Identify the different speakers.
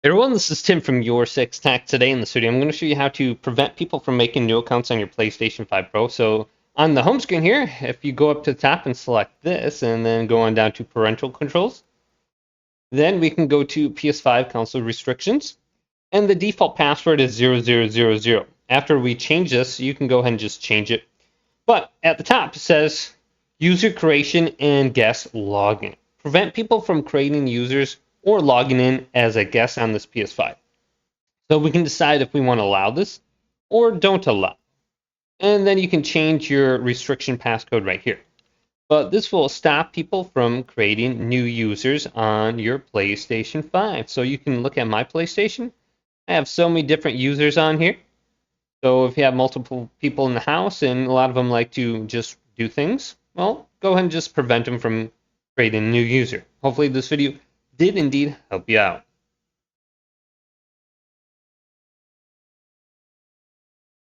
Speaker 1: Everyone, this is Tim from Your Six Tech. Today in the studio, I'm going to show you how to prevent people from making new accounts on your PlayStation 5 Pro. So on the home screen here, if you go up to the top and select this and then go on down to Parental Controls, then we can go to PS5 Console Restrictions, and the default password is 0000. After we change this, you can go ahead and just change it. But at the top, it says User Creation and Guest Login. Prevent people from creating users or logging in as a guest on this PS5. So we can decide if we want to allow this or don't allow. And then you can change your restriction passcode right here. But this will stop people from creating new users on your PlayStation 5. So you can look at my PlayStation. I have so many different users on here. So if you have multiple people in the house and a lot of them like to just do things, well, go ahead and just prevent them from creating a new user. Hopefully this video did indeed help you out.